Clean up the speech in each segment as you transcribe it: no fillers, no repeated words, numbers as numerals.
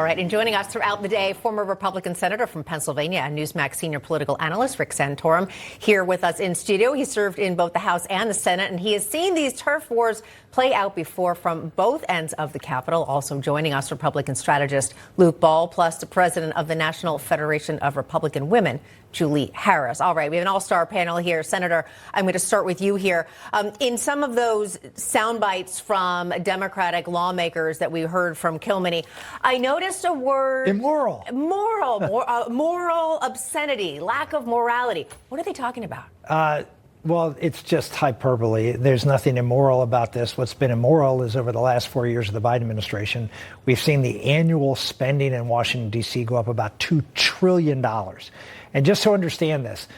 All right, and joining us throughout the day, former Republican senator from Pennsylvania and Newsmax senior political analyst Rick Santorum here with us in studio. He served in both the House and the Senate, and he has seen these turf wars play out before from both ends of the Capitol. Also joining us, Republican strategist Luke Ball, plus the president of the National Federation of Republican Women, Julie Harris. All right, we have an all-star panel here. Senator, I'm going to start with you here. In some of those sound bites from Democratic lawmakers that we heard from Kilmeny, I noticed a word... Immoral. Moral obscenity, lack of morality. What are they talking about? Well, it's just hyperbole. There's nothing immoral about this. What's been immoral is over the last 4 years of the Biden administration, we've seen the annual spending in Washington, D.C. go up about $2 trillion. And just to understand this,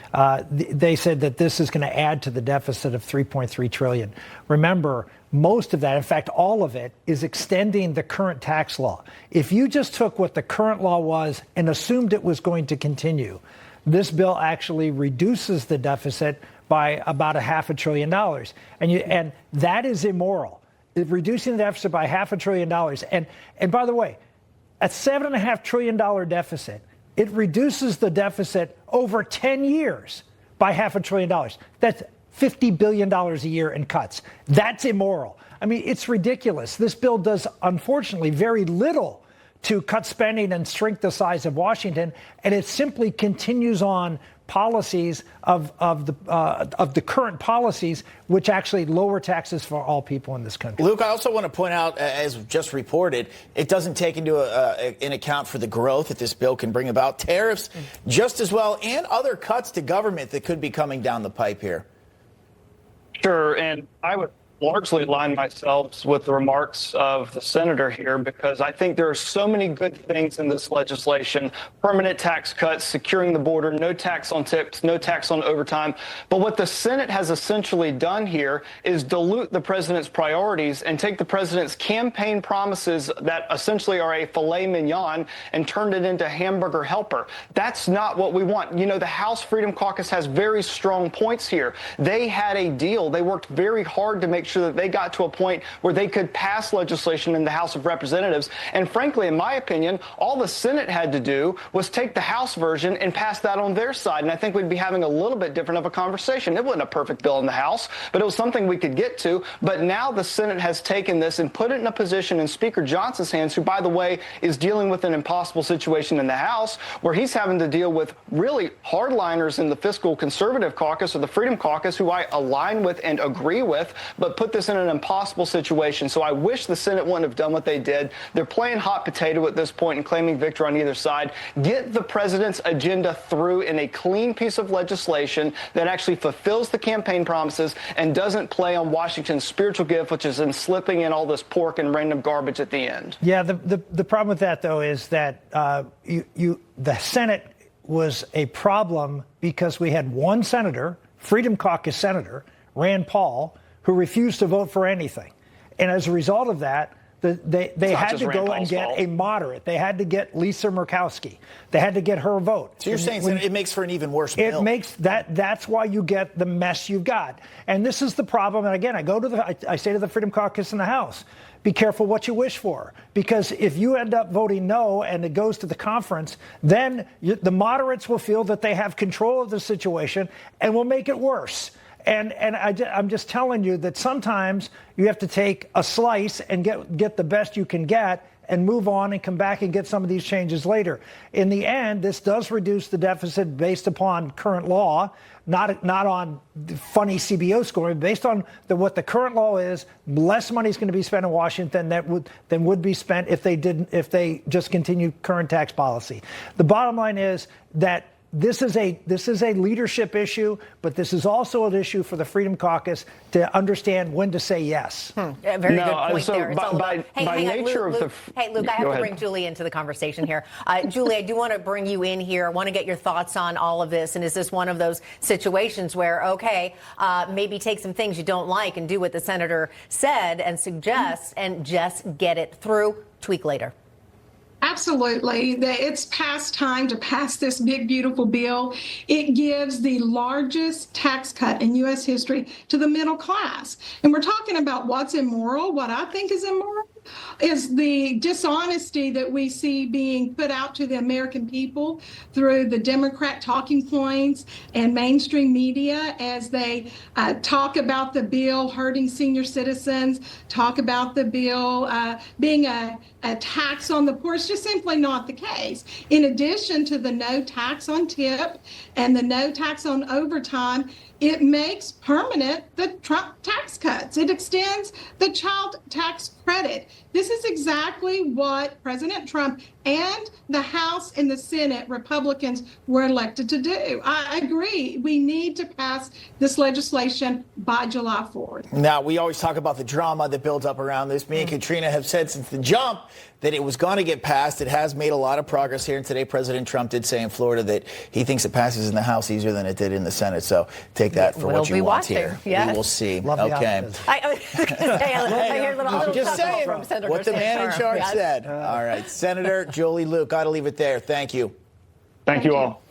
they said that this is going to add to the deficit of $3.3 trillion. Remember, most of that, in fact, all of it, is extending the current tax law. If you just took what the current law was and assumed it was going to continue, this bill actually reduces the deficit by about $500 billion. And that is immoral. Reducing the deficit by $500 billion. And by the way, a $7.5 trillion deficit, it reduces the deficit over 10 years by $500 billion. That's $50 billion a year in cuts. That's immoral. I mean, it's ridiculous. This bill does, unfortunately, very little to cut spending and shrink the size of Washington, and it simply continues on policies of the current policies, which actually lower taxes for all people in this country. Luke, I also want to point out, as just reported, it doesn't take into in account for the growth that this bill can bring about, tariffs just as well, and other cuts to government that could be coming down the pipe here. Sure, and I would largely align myself with the remarks of the senator here, because I think there are so many good things in this legislation: permanent tax cuts, securing the border, no tax on tips, no tax on overtime. But what the Senate has essentially done here is dilute the president's priorities and take the president's campaign promises that essentially are a filet mignon and turned it into hamburger helper. That's not what we want. You know, the House Freedom Caucus has very strong points here. They had a deal. They worked very hard to make sure that they got to a point where they could pass legislation in the House of Representatives. And frankly, in my opinion, all the Senate had to do was take the House version and pass that on their side. And I think we'd be having a little bit different of a conversation. It wasn't a perfect bill in the House, but it was something we could get to. But now the Senate has taken this and put it in a position in Speaker Johnson's hands, who, by the way, is dealing with an impossible situation in the House, where he's having to deal with really hardliners in the fiscal conservative caucus or the Freedom Caucus, who I align with and agree with, but put this in an impossible situation. So I wish the Senate wouldn't have done what they did. They're playing hot potato at this point and claiming victory on either side. Get the president's agenda through in a clean piece of legislation that actually fulfills the campaign promises and doesn't play on Washington's spiritual gift, which is in slipping in all this pork and random garbage at the end. Yeah, the problem with that, though, is that the Senate was a problem because we had one senator, Freedom Caucus Senator Rand Paul, who refused to vote for anything. And as a result of that, they had to go and get a moderate. They had to get Lisa Murkowski. They had to get her vote. So you're saying it makes for an even worse bill? It makes that's why you get the mess you've got. And this is the problem. And again, I say to the Freedom Caucus in the House, be careful what you wish for, because if you end up voting no and it goes to the conference, then the moderates will feel that they have control of the situation and will make it worse. And I'm just telling you that sometimes you have to take a slice and get the best you can get and move on and come back and get some of these changes later. In the end, this does reduce the deficit based upon current law, not on funny CBO scoring. Based on what the current law is, less money is going to be spent in Washington than would be spent if they just continue current tax policy. The bottom line is that this is a leadership issue, but this is also an issue for the Freedom Caucus to understand when to say yes. Very good point there. By nature of the... Hey, Luke, I have to bring Julie into the conversation here. Julie, I do want to bring you in here. I want to get your thoughts on all of this. And is this one of those situations where, okay, maybe take some things you don't like and do what the senator said and suggests and just get it through, tweak later? Absolutely. It's past time to pass this big, beautiful bill. It gives the largest tax cut in U.S. history to the middle class. And we're talking about what's immoral. What I think is immoral is the dishonesty that we see being put out to the American people through the Democrat talking points and mainstream media as they talk about the bill hurting senior citizens, talk about the bill being a tax on the poor. It's just simply not the case. In addition to the no tax on tip and the no tax on overtime, it makes permanent the Trump tax cuts. It extends the child tax credit. This is exactly what President Trump and the House and the Senate Republicans were elected to do. I agree. We need to pass this legislation by July 4th. Now, we always talk about the drama that builds up around this. Me and Katrina have said since the jump that it was going to get passed. It has made a lot of progress here. And today, President Trump did say in Florida that he thinks it passes in the House easier than it did in the Senate. So take that for what you want here. Yes. We will see. Love okay. I hear a little Just saying from Senator what the man in charge said. All right. Senator Jolie Luke, got to leave it there. Thank you. Thank you all.